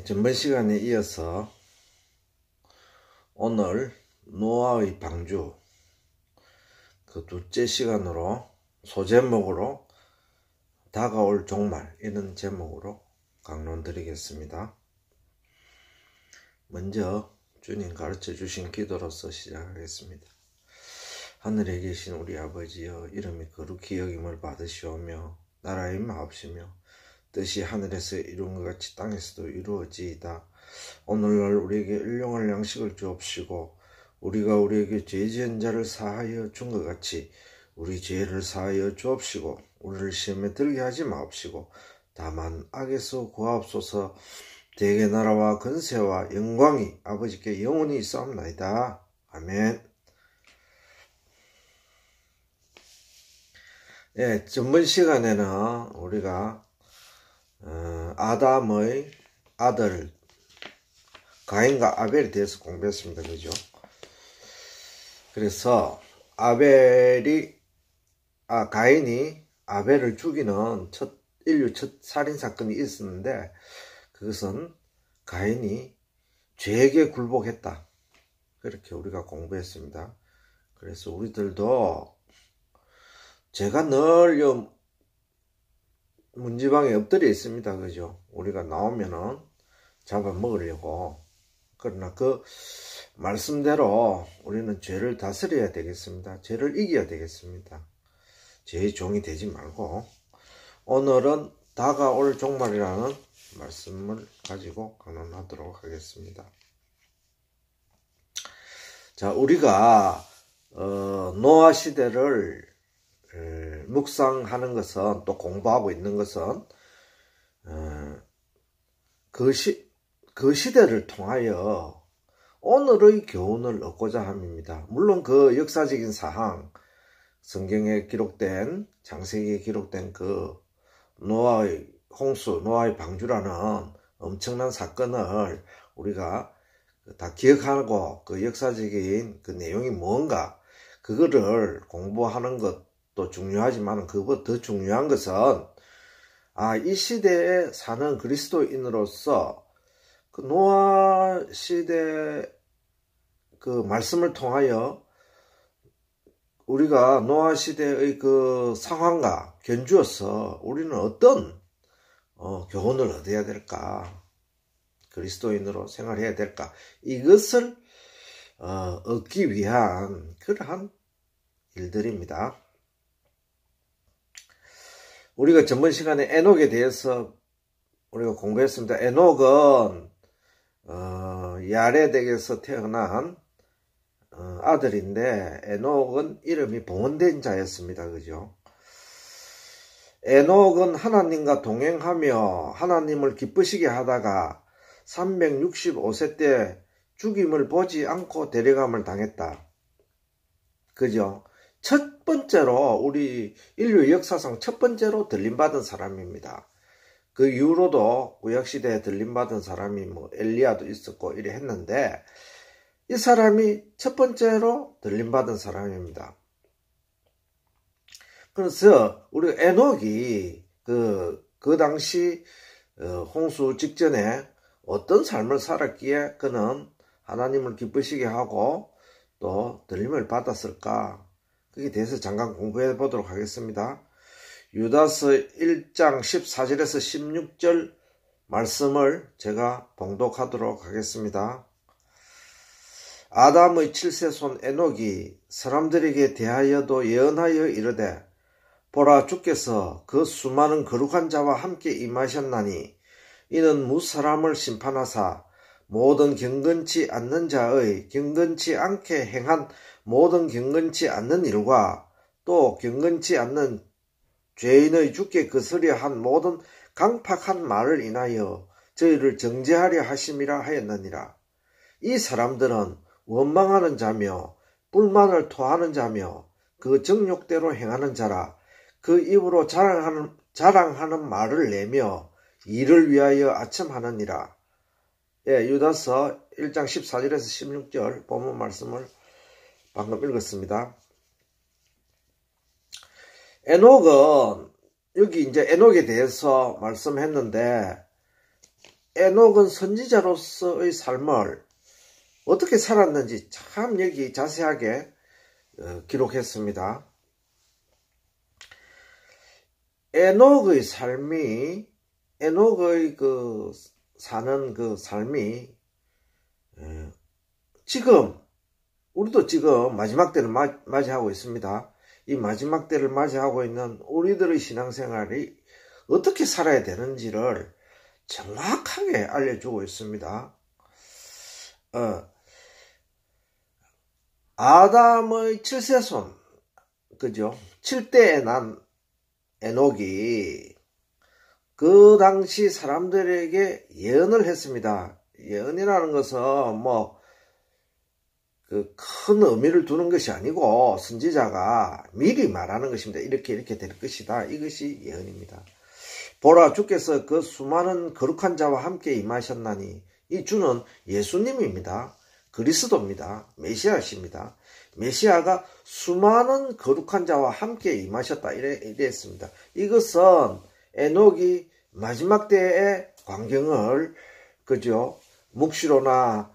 전번 시간에 이어서 오늘 노아의 방주 그 둘째 시간으로 소제목으로 다가올 종말 이런 제목으로 강론 드리겠습니다. 먼저 주님 가르쳐 주신 기도로서 시작하겠습니다. 하늘에 계신 우리 아버지여, 이름이 거룩히 여김을 받으시오며 나라의 마옵시며 뜻이 하늘에서 이룬 것 같이 땅에서도 이루어지이다. 오늘날 우리에게 일용할 양식을 주옵시고 우리가 우리에게 죄 지은 자를 사하여 준 것 같이 우리 죄를 사하여 주옵시고 우리를 시험에 들게 하지 마옵시고 다만 악에서 구하옵소서. 대개 나라와 근세와 영광이 아버지께 영원히 있사옵나이다. 아멘. 전번 시간에는 우리가 아담의 아들 가인과 아벨에 대해서 공부했습니다. 그죠? 그래서 가인이 아벨을 죽이는 인류 첫 살인사건이 있었는데 그것은 가인이 죄에게 굴복했다. 그렇게 우리가 공부했습니다. 그래서 우리들도 제가 늘 문지방에 엎드려 있습니다. 그죠? 우리가 나오면은 잡아먹으려고. 그러나 그 말씀대로 우리는 죄를 다스려야 되겠습니다. 죄를 이겨야 되겠습니다. 죄의 종이 되지 말고. 오늘은 다가올 종말이라는 말씀을 가지고 강론하도록 하겠습니다. 자, 우리가 노아 시대를 묵상하는 것은, 또 공부하고 있는 것은 그 시대를 통하여 오늘의 교훈을 얻고자 함입니다. 물론 그 역사적인 사항, 성경에 기록된, 창세기에 기록된 그 노아의 홍수, 노아의 방주라는 엄청난 사건을 우리가 다 기억하고 그 역사적인 그 내용이 뭔가 그거를 공부하는 것도 중요하지만 그것보다 더 중요한 것은 이 시대에 사는 그리스도인으로서 그 노아 시대 그 말씀을 통하여 우리가 노아 시대의 그 상황과 견주어서 우리는 어떤 교훈을 얻어야 될까, 그리스도인으로 생활해야 될까, 이것을 얻기 위한 그러한 일들입니다. 우리가 전번 시간에 에녹에 대해서 우리가 공부했습니다. 에녹은 야레덱에서 태어난 아들인데 에녹은 이름이 봉헌된 자였습니다. 그죠? 에녹은 하나님과 동행하며 하나님을 기쁘시게 하다가 365세 때 죽임을 보지 않고 데려감을 당했다. 그죠? 첫 번째로 우리 인류 역사상 첫 번째로 들림받은 사람입니다. 그 이후로도 구약시대에 들림받은 사람이 엘리야도 있었고 이래 했는데 이 사람이 첫 번째로 들림받은 사람입니다. 그래서 우리 에녹이 그 당시 홍수 직전에 어떤 삶을 살았기에 그는 하나님을 기쁘시게 하고 또 들림을 받았을까? 거기에 대해서 잠깐 공부해 보도록 하겠습니다. 유다서 1장 14절에서 16절 말씀을 제가 봉독하도록 하겠습니다. 아담의 7세 손 에녹이 사람들에게 대하여도 예언하여 이르되 보라, 주께서 그 수많은 거룩한 자와 함께 임하셨나니 이는 무사람을 심판하사 모든 경건치 않는 자의 경건치 않게 행한 모든 경건치 않는 일과 또 경건치 않는 죄인의 주께 거스려 한 모든 강팍한 말을 인하여 저희를 정죄하려 하심이라 하였느니라. 이 사람들은 원망하는 자며 불만을 토하는 자며 그 정욕대로 행하는 자라. 그 입으로 자랑하는 말을 내며 이를 위하여 아첨하느니라. 유다서 1장 14절에서 16절 본문 말씀을 방금 읽었습니다. 에녹은 여기 이제 에녹에 대해서 말씀했는데 에녹은 선지자로서의 삶을 어떻게 살았는지 참 여기 자세하게 기록했습니다. 에녹의 삶이, 에녹의 사는 그 삶이, 지금, 우리도 지금 마지막 때를 맞이하고 있습니다. 이 마지막 때를 맞이하고 있는 우리들의 신앙생활이 어떻게 살아야 되는지를 정확하게 알려주고 있습니다. 아담의 7세손, 그죠? 7대에 난 에녹이 그 당시 사람들에게 예언을 했습니다. 예언이라는 것은 큰 의미를 두는 것이 아니고 선지자가 미리 말하는 것입니다. 이렇게 될 것이다. 이것이 예언입니다. 보라, 주께서 그 수많은 거룩한 자와 함께 임하셨나니, 이 주는 예수님입니다. 그리스도입니다. 메시아십니다. 메시아가 수많은 거룩한 자와 함께 임하셨다. 이랬습니다. 이것은 에녹이 마지막 때의 광경을, 그죠? 묵시로나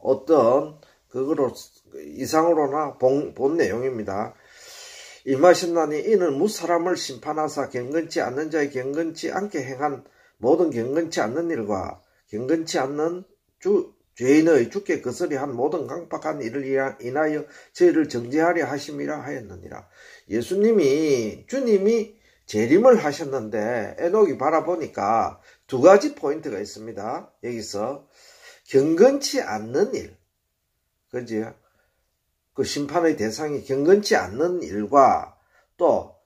어떤 그거로 이상으로나 본 내용입니다. 임하셨나니 이는 무사람을 심판하사 경건치 않는 자의 경건치 않게 행한 모든 경건치 않는 일과 경건치 않는 죄인의 주께 거스리 한 모든 강팍한 일을 인하여 저희를 정죄하려 하심이라 하였느니라. 주님이 재림을 하셨는데 에녹이 바라보니까 두 가지 포인트가 있습니다. 여기서 경건치 않는 일, 그지? 그 심판의 대상이 경건치 않는 일과 또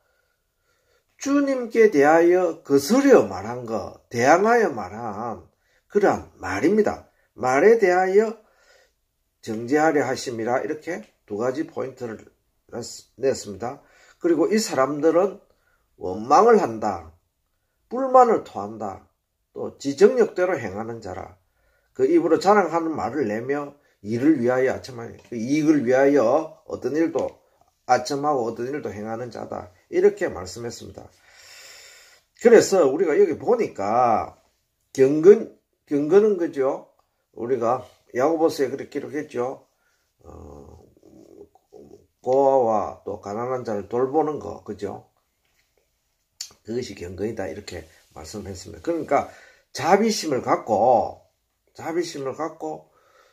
주님께 대하여 거스려 말한 것, 대항하여 말한 그러한 말입니다. 말에 대하여 정죄하려 하심이라, 이렇게 두 가지 포인트를 냈습니다. 그리고 이 사람들은 원망을 한다, 불만을 토한다, 또 지정력대로 행하는 자라. 그 입으로 자랑하는 말을 내며 이익을 위하여 어떤 일도 아첨하고 어떤 일도 행하는 자다. 이렇게 말씀했습니다. 그래서 우리가 여기 보니까 경건은 그죠? 우리가 야고보서에 그렇게 기록했죠. 고아와 또 가난한 자를 돌보는 거, 그죠? 그것이 경건이다. 이렇게 말씀했습니다. 그러니까 자비심을 갖고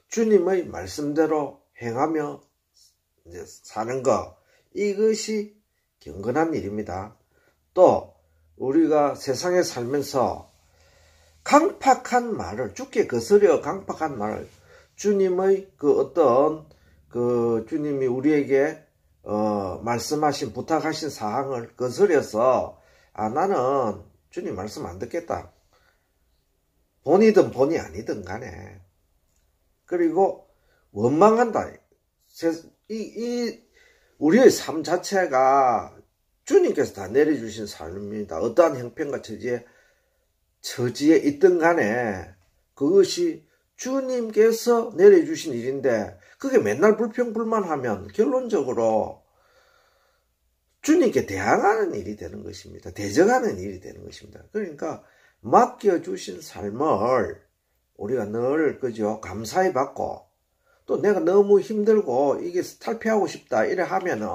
주님의 말씀대로 행하며 이제 사는 것, 이것이 경건한 일입니다. 또 우리가 세상에 살면서 강팍한 말을, 주께 거스려 강팍한 말을, 주님의 주님이 우리에게 말씀하신, 부탁하신 사항을 거스려서 나는 주님 말씀 안 듣겠다, 본이든 본이 아니든 간에, 그리고 원망한다. 우리의 삶 자체가 주님께서 다 내려주신 삶입니다. 어떠한 형편과 처지에 있든 간에 그것이 주님께서 내려주신 일인데, 그게 맨날 불평불만하면 결론적으로 주님께 대항하는 일이 되는 것입니다. 대적하는 일이 되는 것입니다. 그러니까 맡겨주신 삶을 우리가 늘, 그죠? 감사히 받고, 또 내가 너무 힘들고 이게 탈피하고 싶다 이래 하면은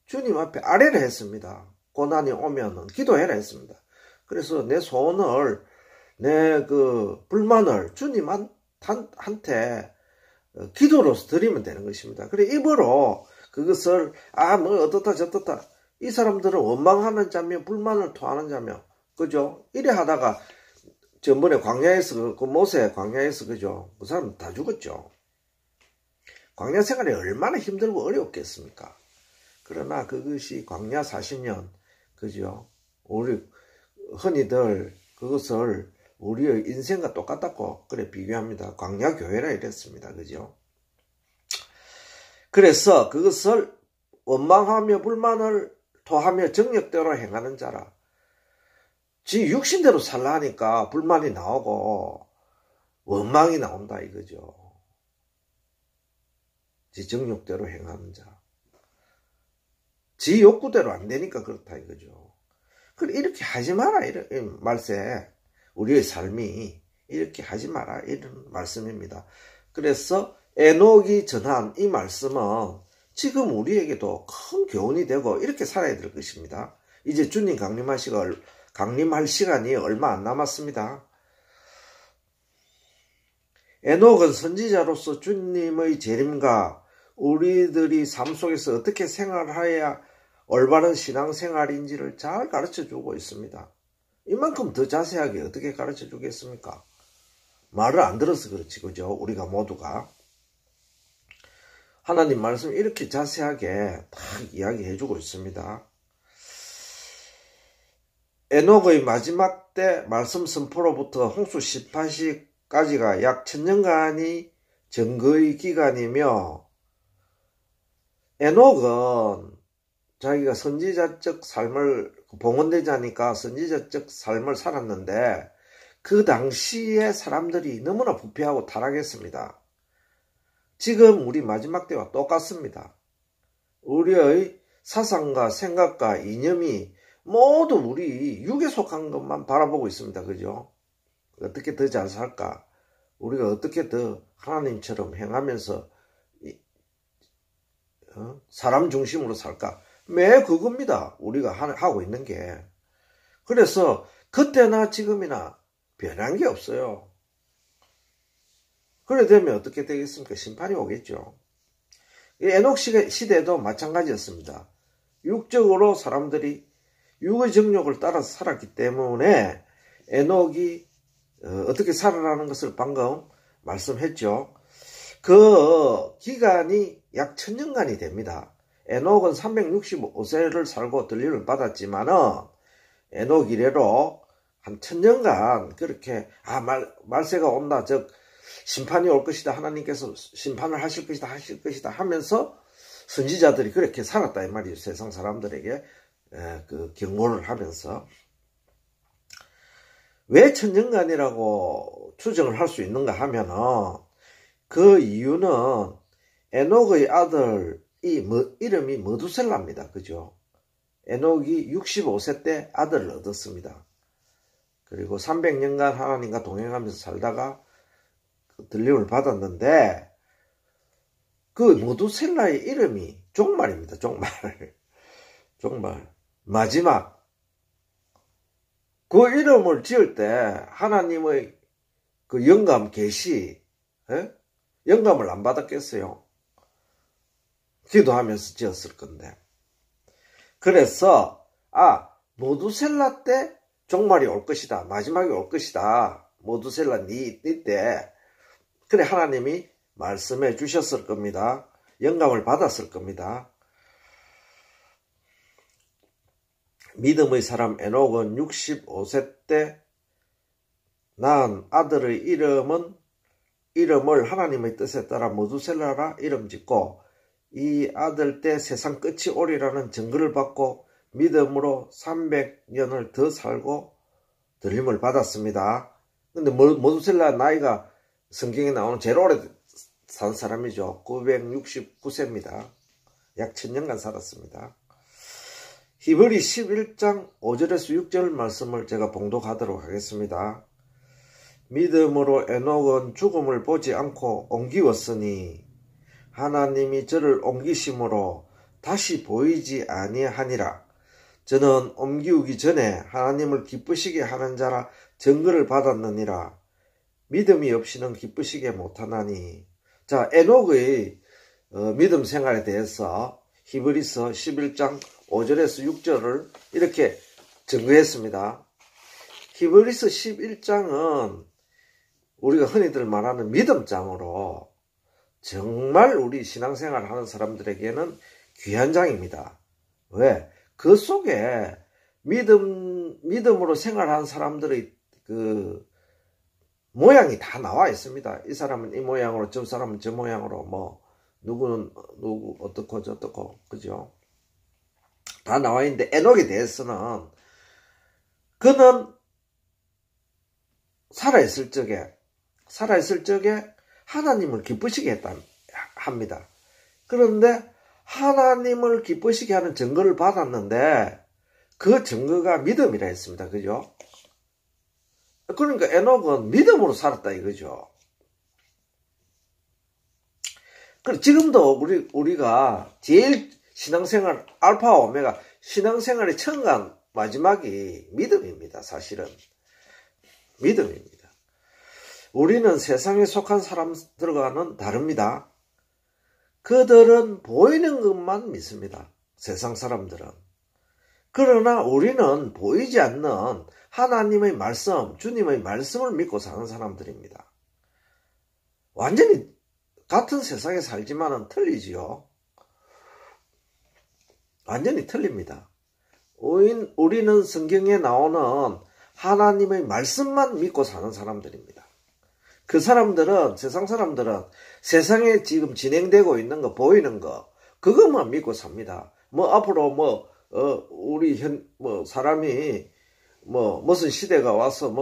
주님 앞에 아뢰라 했습니다. 고난이 오면은 기도해라 했습니다. 그래서 내 소원을, 내 불만을 주님한테 기도로서 드리면 되는 것입니다. 그래, 입으로 그것을 어떻다 저떻다, 이 사람들은 원망하는 자며 불만을 토하는 자며, 그죠? 이래 하다가 전번에 광야에서, 모세 광야에서, 그죠? 그 사람 다 죽었죠. 광야 생활이 얼마나 힘들고 어려웠겠습니까? 그러나 그것이 광야 40년, 그죠? 우리 흔히들 그것을 우리의 인생과 똑같다고 그래 비교합니다. 광야 교회라 이랬습니다. 그죠? 그래서 그것을 원망하며 불만을 토하며 정력대로 행하는 자라. 지 육신대로 살라 하니까 불만이 나오고 원망이 나온다 이거죠. 지 정욕대로 행하는 자. 지 욕구대로 안 되니까 그렇다 이거죠. 그래, 이렇게 하지 마라, 말세. 우리의 삶이 이렇게 하지 마라, 이런 말씀입니다. 그래서 에녹이 전한 이 말씀은 지금 우리에게도 큰 교훈이 되고 이렇게 살아야 될 것입니다. 이제 주님 강림할 시간이 얼마 안 남았습니다. 에녹은 선지자로서 주님의 재림과 우리들이 삶 속에서 어떻게 생활해야 올바른 신앙생활인지를 잘 가르쳐주고 있습니다. 이만큼 더 자세하게 어떻게 가르쳐주겠습니까? 말을 안 들어서 그렇지, 그죠? 우리가 모두가. 하나님 말씀 이렇게 자세하게 딱 이야기해주고 있습니다. 에녹의 마지막 때 말씀 선포로부터 홍수 심판시까지가 약 1000년간이 증거의 기간이며, 에녹은 자기가 선지자적 삶을, 봉헌대자니까 선지자적 삶을 살았는데, 그 당시에 사람들이 너무나 부패하고 타락했습니다. 지금 우리 마지막 때와 똑같습니다. 우리의 사상과 생각과 이념이 모두 우리 육에 속한 것만 바라보고 있습니다. 그죠? 어떻게 더 잘 살까? 우리가 어떻게 더 하나님처럼 행하면서 사람 중심으로 살까? 매 그겁니다. 우리가 하고 있는 게. 그래서 그때나 지금이나 변한 게 없어요. 그래 되면 어떻게 되겠습니까? 심판이 오겠죠. 에녹 시대도 마찬가지였습니다. 육적으로 사람들이 육의 정욕을 따라서 살았기 때문에 에녹이 어떻게 살아라는 것을 방금 말씀했죠. 그 기간이 약 1000년간이 됩니다. 에녹은 365세를 살고 들림을 받았지만은 에녹 이래로 한 1000년간 그렇게 말세가 온다, 즉 심판이 올 것이다, 하나님께서 심판을 하실 것이다 하면서 선지자들이 그렇게 살았다 이 말이에요. 세상 사람들에게 그 경고를 하면서. 왜 1000년간이라고 추정을 할 수 있는가 하면은 그 이유는 에녹의 아들이 이름이 머두셀라입니다. 그죠? 에녹이 65세 때 아들을 얻었습니다. 그리고 300년간 하나님과 동행하면서 살다가 들림을 받았는데, 그 머두셀라의 이름이 종말입니다. 종말. 마지막. 그 이름을 지을 때 하나님의 그 영감 계시, 영감을 안 받았겠어요? 기도하면서 지었을 건데. 그래서 머두셀라 때 종말이 올 것이다, 마지막이 올 것이다, 머두셀라 니 때, 그래 하나님이 말씀해 주셨을 겁니다. 영감을 받았을 겁니다. 믿음의 사람 에녹은 65세 때 낳은 아들의 이름을 하나님의 뜻에 따라 머두셀라라 이름 짓고, 이 아들 때 세상 끝이 오리라는 증거를 받고 믿음으로 300년을 더 살고 들림을 받았습니다. 근데 머두셀라 나이가 성경에 나오는 제일 오래 산 사람이죠. 969세입니다. 약 1000년간 살았습니다. 히브리 11장 5절에서 6절 말씀을 제가 봉독하도록 하겠습니다. 믿음으로 에녹은 죽음을 보지 않고 옮기웠으니 하나님이 저를 옮기심으로 다시 보이지 아니하니라. 저는 옮기우기 전에 하나님을 기쁘시게 하는 자라 증거를 받았느니라. 믿음이 없이는 기쁘시게 못하나니. 자, 에녹의 믿음 생활에 대해서 히브리서 11장 5절에서 6절을 이렇게 증거했습니다. 히브리서 11장은 우리가 흔히들 말하는 믿음장으로 정말 우리 신앙생활 하는 사람들에게는 귀한 장입니다. 왜? 그 속에 믿음으로 생활하는 사람들의 그 모양이 다 나와 있습니다. 이 사람은 이 모양으로, 저 사람은 저 모양으로, 누구는 누구 어떻고 저떻고, 그죠? 다 나와 있는데, 에녹에 대해서는 그는 살아있을 적에 하나님을 기쁘시게 합니다. 그런데 하나님을 기쁘시게 하는 증거를 받았는데 그 증거가 믿음이라 했습니다. 그죠? 그러니까 에녹은 믿음으로 살았다 이거죠. 지금도 우리가 제일 신앙생활 알파와 오메가 신앙생활의 처음과 마지막이 믿음입니다. 사실은 믿음입니다. 우리는 세상에 속한 사람들과는 다릅니다. 그들은 보이는 것만 믿습니다. 세상 사람들은. 그러나 우리는 보이지 않는 하나님의 말씀, 주님의 말씀을 믿고 사는 사람들입니다. 완전히 같은 세상에 살지만은 틀리지요. 완전히 틀립니다. 우리는 성경에 나오는 하나님의 말씀만 믿고 사는 사람들입니다. 그 사람들은, 세상 사람들은 세상에 지금 진행되고 있는 거, 보이는 거, 그것만 믿고 삽니다. 앞으로 사람이, 무슨 시대가 와서,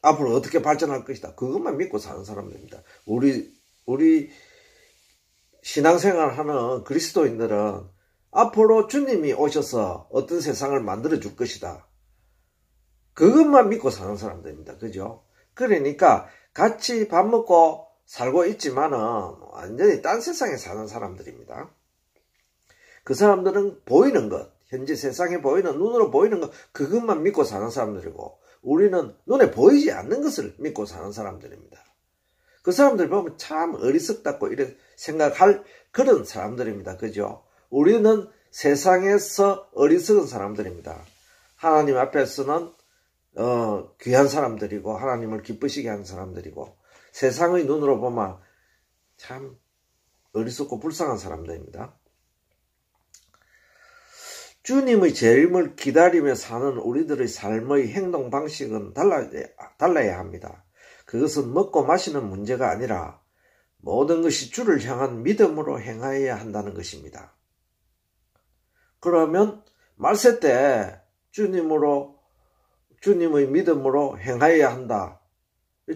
앞으로 어떻게 발전할 것이다. 그것만 믿고 사는 사람들입니다. 우리 신앙생활 하는 그리스도인들은 앞으로 주님이 오셔서 어떤 세상을 만들어 줄 것이다. 그것만 믿고 사는 사람들입니다. 그죠? 그러니까 같이 밥 먹고 살고 있지만은 완전히 딴 세상에 사는 사람들입니다. 그 사람들은 보이는 것, 현재 세상에 보이는, 눈으로 보이는 것, 그것만 믿고 사는 사람들이고, 우리는 눈에 보이지 않는 것을 믿고 사는 사람들입니다. 그 사람들 보면 참 어리석다고 이렇게 생각할 그런 사람들입니다. 그죠? 우리는 세상에서 어리석은 사람들입니다. 하나님 앞에서는 귀한 사람들이고 하나님을 기쁘시게 하는 사람들이고 세상의 눈으로 보면 참 어리석고 불쌍한 사람들입니다. 주님의 재림을 기다리며 사는 우리들의 삶의 행동 방식은 달라야 합니다. 그것은 먹고 마시는 문제가 아니라 모든 것이 주를 향한 믿음으로 행하여야 한다는 것입니다. 그러면 말세 때 주님의 믿음으로 행하여야 한다.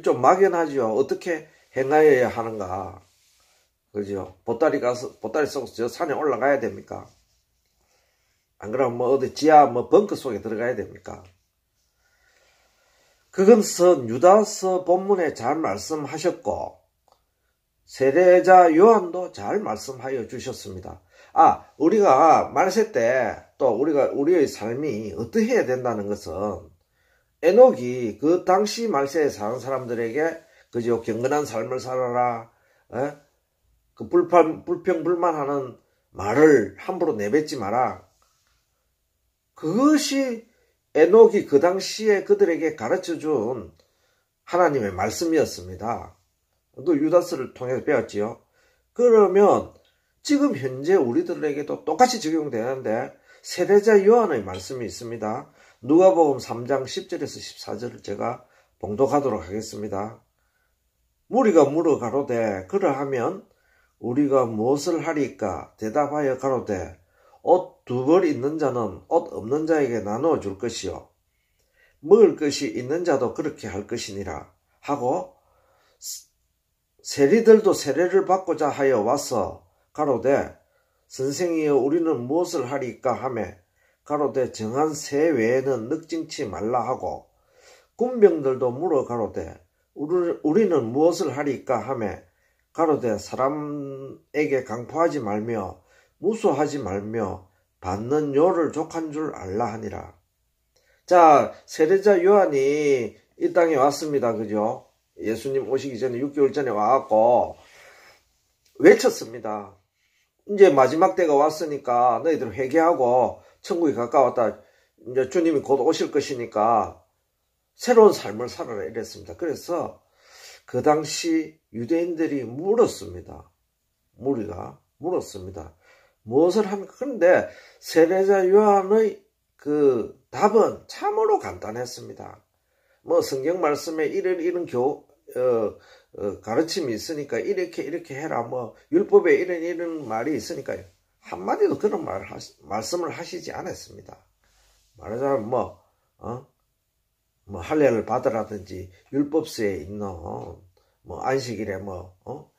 좀 막연하죠. 어떻게 행하여야 하는가. 그죠? 보따리 쏘고 저 산에 올라가야 됩니까? 안 그러면 어디 지하 벙커 속에 들어가야 됩니까? 그것은 유다서 본문에 잘 말씀하셨고 세례자 요한도 잘 말씀하여 주셨습니다. 우리가 말세 때 또 우리의 삶이 어떻게 해야 된다는 것은 에녹이 그 당시 말세에 사는 사람들에게 그저 경건한 삶을 살아라, 그 불평불만하는 말을 함부로 내뱉지 마라. 그것이 에녹이 그 당시에 그들에게 가르쳐준 하나님의 말씀이었습니다. 또 유다서를 통해서 배웠지요. 그러면 지금 현재 우리들에게도 똑같이 적용되는데 세례자 요한의 말씀이 있습니다. 누가복음 3장 10절에서 14절을 제가 봉독하도록 하겠습니다. 무리가 물어 가로되 그러하면 우리가 무엇을 하리까? 대답하여 가로되 옷 2벌 있는 자는 옷 없는 자에게 나누어 줄 것이요 먹을 것이 있는 자도 그렇게 할 것이니라 하고 세리들도 세례를 받고자 하여 와서 가로되 선생이여 우리는 무엇을 하리까 하매 가로되 정한 새 외에는 늑증치 말라 하고 군병들도 물어 가로되 우리는 무엇을 하리까 하매 가로되 사람에게 강포하지 말며 무수하지 말며 받는 요를 족한 줄 알라 하니라. 자, 세례자 요한이 이 땅에 왔습니다. 그죠? 예수님 오시기 전에 6개월 전에 와갖고 외쳤습니다. 이제 마지막 때가 왔으니까 너희들 회개하고 천국이 가까웠다. 이제 주님이 곧 오실 것이니까 새로운 삶을 살아라 이랬습니다. 그래서 그 당시 유대인들이 물었습니다. 무리가 물었습니다. 무엇을 합니까? 그런데 세례자 요한의 그 답은 참으로 간단했습니다. 성경 말씀에 이런 가르침이 있으니까 이렇게 해라. 율법에 이런 말이 있으니까 한마디도 그런 말씀을 하시지 않았습니다. 말하자면 할례를 받으라든지 율법서에 있는 안식일에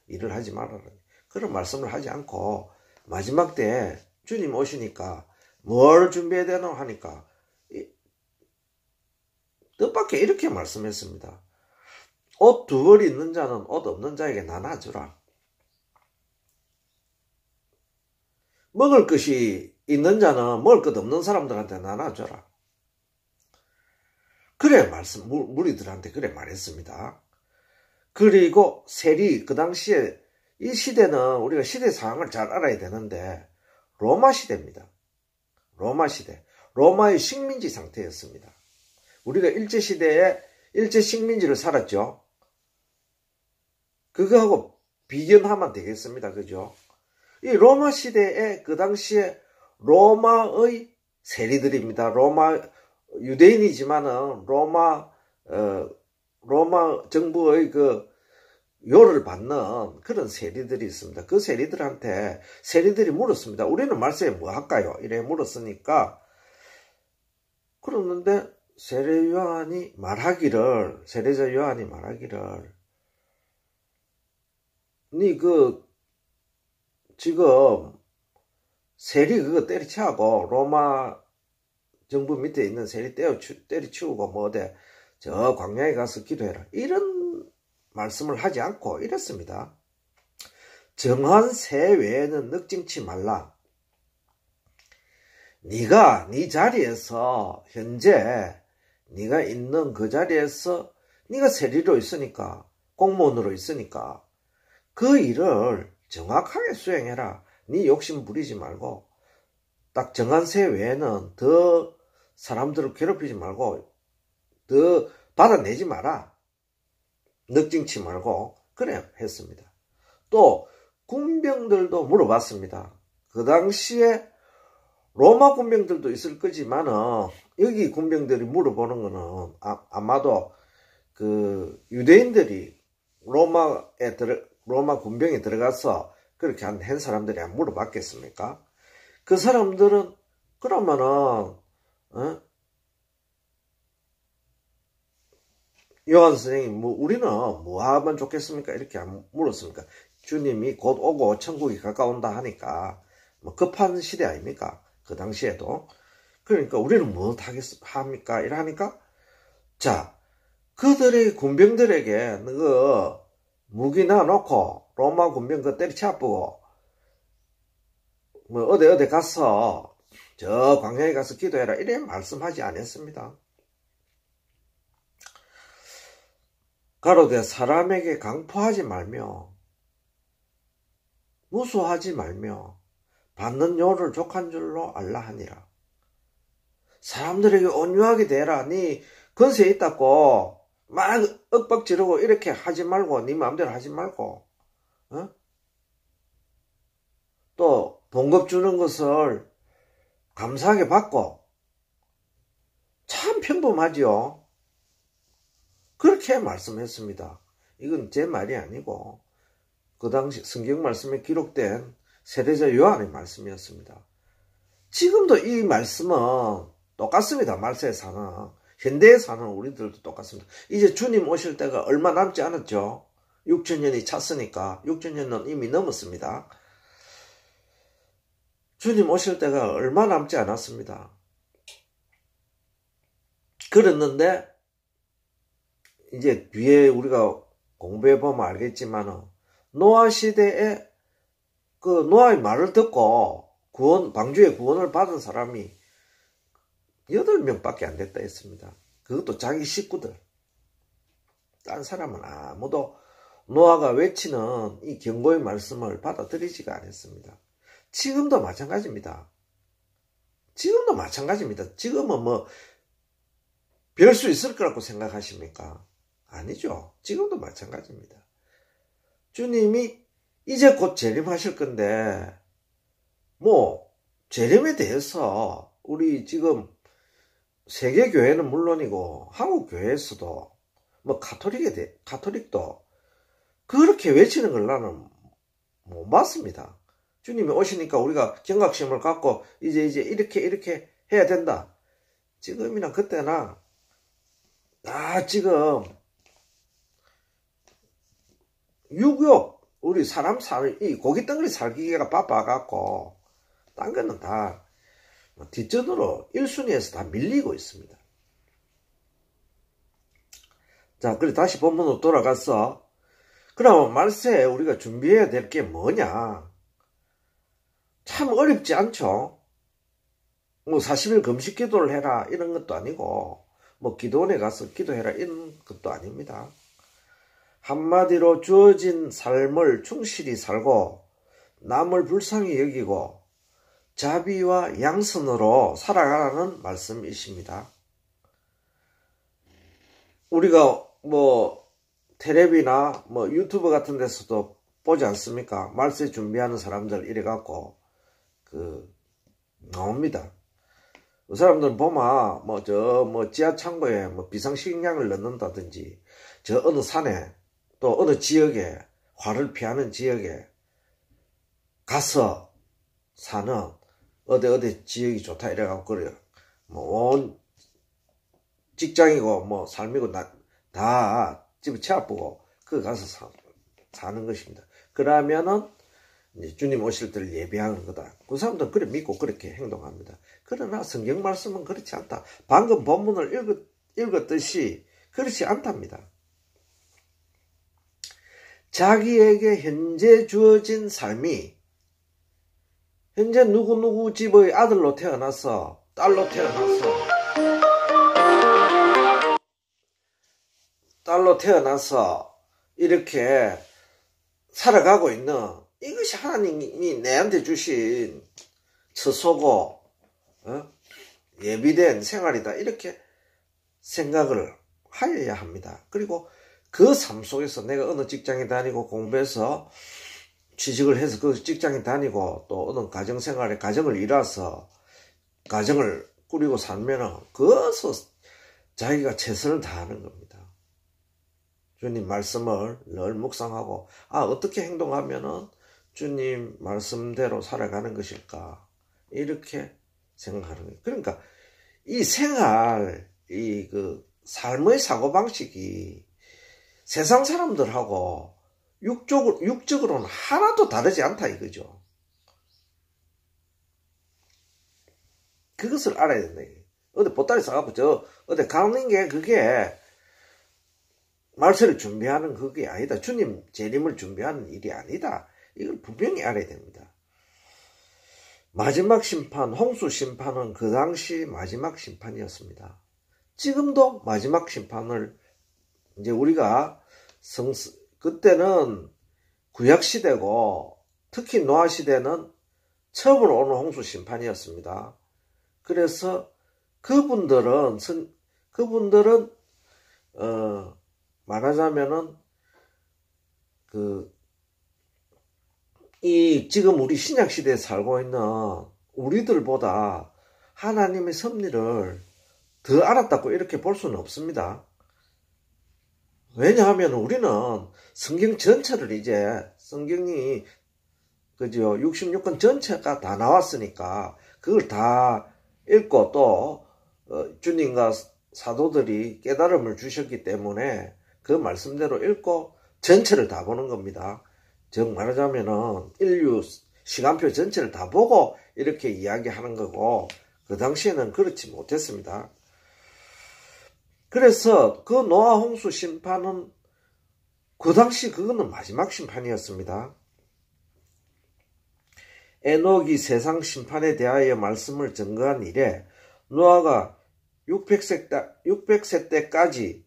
일을 하지 말아라. 그런 말씀을 하지 않고 마지막 때 주님 오시니까 뭘 준비해야 되나 하니까 뜻밖의 이렇게 말씀했습니다. 옷 두 벌 있는 자는 옷 없는 자에게 나눠주라. 먹을 것이 있는 자는 먹을 것 없는 사람들한테 나눠줘라. 그래 무리들한테 그래 말했습니다. 그리고 세리, 그 당시에 이 시대는 우리가 시대 상황을 잘 알아야 되는데 로마 시대입니다. 로마 시대. 로마의 식민지 상태였습니다. 우리가 일제시대에 일제 식민지를 살았죠. 그거하고 비견하면 되겠습니다. 그죠? 이 로마 시대에 그 당시에 로마의 세리들입니다. 로마 유대인이지만은 로마 정부의 그 요를 받는 그런 세리들이 있습니다. 그 세리들이 물었습니다. 우리는 말세에 뭐 할까요? 이래 물었으니까 그러는데 세례자 요한이 말하기를 니 지금 세리 그거 때려치우고 로마 정부 밑에 있는 세리 때려치우고 뭐 어디 저 광야에 가서 기도해라. 이런 말씀을 하지 않고 이랬습니다. 정한 새 외에는 늑증치 말라. 네가 네 자리에서 현재 네가 있는 그 자리에서 네가 세리로 있으니까 공무원으로 있으니까 그 일을 정확하게 수행해라. 네 욕심 부리지 말고 딱 정한 새 외에는 더 사람들을 괴롭히지 말고 더 받아내지 마라. 늑증치 말고 그래 했습니다. 또 군병들도 물어봤습니다. 그 당시에 로마 군병들도 있을 거지만은 여기 군병들이 물어보는 거는 아마도 그 유대인들이 로마 군병에 들어가서 그렇게 한 사람들이 안 물어봤겠습니까? 그 사람들은 그러면은 요한 선생님 우리는 뭐 하면 좋겠습니까? 이렇게 안 물었습니까? 주님이 곧 오고 천국이 가까운다 하니까 뭐 급한 시대 아닙니까? 그 당시에도. 그러니까 우리는 뭐 합니까? 이러니까 자 그들의 군병들에게 그 무기나 놓고 로마 군병 그 때려치우고 뭐 어디 가서 저 광야에 가서 기도해라 이래 말씀하지 않았습니다. 가로되 사람에게 강포하지 말며 무수하지 말며 받는 요를 족한 줄로 알라 하니라. 사람들에게 온유하게 대라. 네 건세 있다고 막 윽박 지르고 이렇게 하지 말고 네 마음대로 하지 말고 또 봉급 주는 것을 감사하게 받고 참 평범하지요. 그렇게 말씀했습니다. 이건 제 말이 아니고 그 당시 성경 말씀에 기록된 세례자 요한의 말씀이었습니다. 지금도 이 말씀은 똑같습니다. 말세에 사는 현대에 사는 우리들도 똑같습니다. 이제 주님 오실 때가 얼마 남지 않았죠. 6천년이 찼으니까 6천년은 이미 넘었습니다. 주님 오실 때가 얼마 남지 않았습니다. 그랬는데 이제 뒤에 우리가 공부해보면 알겠지만 노아 시대에 그 노아의 말을 듣고 방주의 구원을 받은 사람이 8명밖에 안 됐다 했습니다. 그것도 자기 식구들. 딴 사람은 아무도 노아가 외치는 이 경고의 말씀을 받아들이지가 않았습니다. 지금도 마찬가지입니다. 지금은 뭐 별 수 있을 거라고 생각하십니까? 아니죠. 지금도 마찬가지입니다. 주님이 이제 곧 재림하실 건데 뭐 재림에 대해서 우리 지금 세계교회는 물론이고 한국교회에서도 뭐 가톨릭도 그렇게 외치는 걸 나는 못 봤습니다. 주님이 오시니까 우리가 경각심을 갖고 이제 이렇게 해야 된다. 지금이나 그때나 지금 유교 우리 사람 이 고깃덩어리 살기가 바빠갖고 딴 거는 다 뒷전으로 1순위에서 다 밀리고 있습니다. 자, 그래 다시 본문으로 돌아갔어. 그럼 말세에 우리가 준비해야 될 게 뭐냐? 참 어렵지 않죠? 뭐 40일 금식 기도를 해라 이런 것도 아니고 뭐 기도원에 가서 기도해라 이런 것도 아닙니다. 한마디로 주어진 삶을 충실히 살고 남을 불쌍히 여기고 자비와 양선으로 살아가라는 말씀이십니다. 우리가 뭐 텔레비나 뭐 유튜브 같은 데서도 보지 않습니까? 말세 준비하는 사람들 이래갖고 나옵니다. 그 사람들은 보면 뭐 지하 창고에 뭐 비상식량을 넣는다든지 저 어느 산에 또 어느 지역에 화를 피하는 지역에 가서 사는 어디 지역이 좋다 이래갖고 그래요. 뭐 온 직장이고 뭐 삶이고 다 집에 채아보고 그 가서 사는 것입니다. 그러면은 이제 주님 오실 때를 예비하는 거다. 그 사람들은 그래 믿고 그렇게 행동합니다. 그러나 성경 말씀은 그렇지 않다. 방금 본문을 읽었듯이 그렇지 않답니다. 자기에게 현재 주어진 삶이 현재 누구누구 집의 아들로 태어나서 딸로 태어나서 이렇게 살아가고 있는 이것이 하나님이 내한테 주신 처소고 예비된 생활이다 이렇게 생각을 하여야 합니다. 그리고 그 삶 속에서 내가 어느 직장에 다니고 공부해서 취직을 해서 그 직장에 다니고 또 어느 가정생활에 가정을 이뤄서 가정을 꾸리고 살면은 그것서 자기가 최선을 다하는 겁니다. 주님 말씀을 늘 묵상하고 어떻게 행동하면은 주님 말씀대로 살아가는 것일까 이렇게 생각하는 거예요. 그러니까 이 생활 삶의 사고방식이 세상 사람들하고 육적으로는 하나도 다르지 않다 이거죠. 그것을 알아야 된다. 어디 보따리 싸갖고 어디 가는 게 그게 말세를 준비하는 그게 아니다. 주님 재림을 준비하는 일이 아니다. 이걸 분명히 알아야 됩니다. 마지막 심판, 홍수 심판은 그 당시 마지막 심판이었습니다. 지금도 마지막 심판을 이제 우리가 그때는 구약시대고 특히 노아시대는 처음으로 오는 홍수 심판이었습니다. 그래서 그분들은 말하자면은 지금 우리 신약시대에 살고 있는 우리들보다 하나님의 섭리를 더 알았다고 이렇게 볼 수는 없습니다. 왜냐하면 우리는 성경 전체를 이제 성경이 66권 전체가 다 나왔으니까 그걸 다 읽고 또 주님과 사도들이 깨달음을 주셨기 때문에 그 말씀대로 읽고 전체를 다 보는 겁니다. 즉 말하자면은 인류 시간표 전체를 다 보고 이렇게 이야기하는 거고 그 당시에는 그렇지 못했습니다. 그래서 그 노아 홍수 심판은 그 당시 그거는 마지막 심판이었습니다. 에녹이 세상 심판에 대하여 말씀을 증거한 이래 노아가 600세 때까지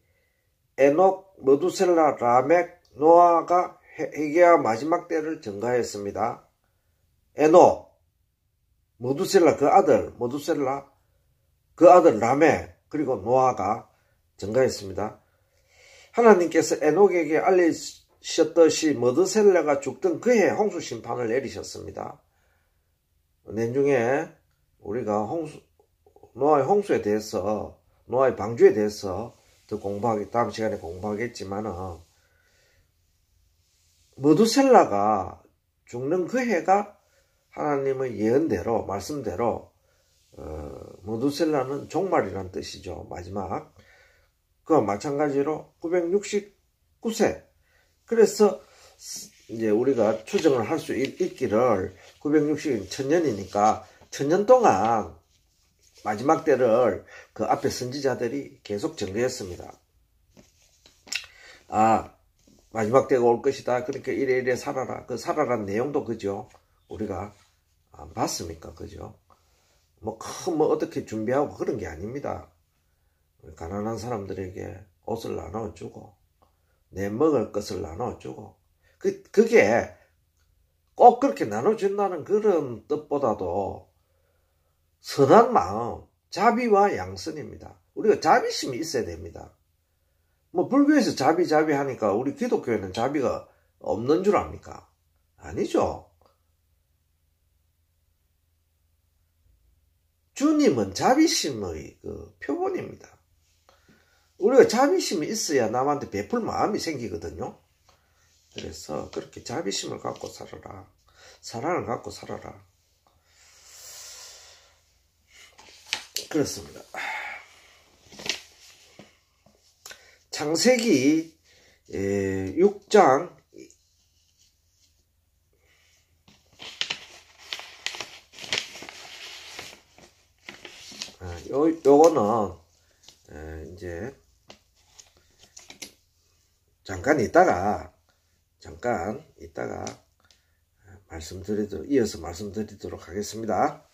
에녹, 머두셀라, 라멕, 노아가 회개와 마지막 때를 증가했습니다. 에녹, 머두셀라 그 아들, 머두셀라 그 아들 라멕 그리고 노아가 증가했습니다. 하나님께서 에녹에게 알리셨듯이 머두셀라가 죽던 그해 홍수 심판을 내리셨습니다. 내중에 우리가 노아의 홍수에 대해서 노아의 방주에 대해서 더 다음 시간에 공부하겠지만은 머두셀라가 죽는 그 해가 하나님의 예언대로 말씀대로 머두셀라는 종말이라는 뜻이죠. 마지막. 그와 마찬가지로 969세. 그래서 이제 우리가 추정을 할 수 있기를 960은 1000년이니까 1000년 동안 마지막 때를 그 앞에 선지자들이 계속 증거했습니다. 마지막 때가 올 것이다. 그러니까 이래 살아라. 그 살아란 내용도 그죠? 우리가 안 봤습니까? 그죠? 뭐 어떻게 준비하고 그런 게 아닙니다. 가난한 사람들에게 옷을 나눠주고 내 먹을 것을 나눠주고 그게 꼭 그렇게 나눠준다는 그런 뜻보다도 선한 마음, 자비와 양선입니다. 우리가 자비심이 있어야 됩니다. 뭐 불교에서 자비 하니까 우리 기독교에는 자비가 없는 줄 압니까? 아니죠. 주님은 자비심의 그 표본입니다. 우리가 자비심이 있어야 남한테 베풀 마음이 생기거든요. 그래서 그렇게 자비심을 갖고 살아라. 사랑을 갖고 살아라. 그렇습니다. 창세기 6장 요거는 이제 잠깐 이따가 이어서 말씀드리도록 하겠습니다.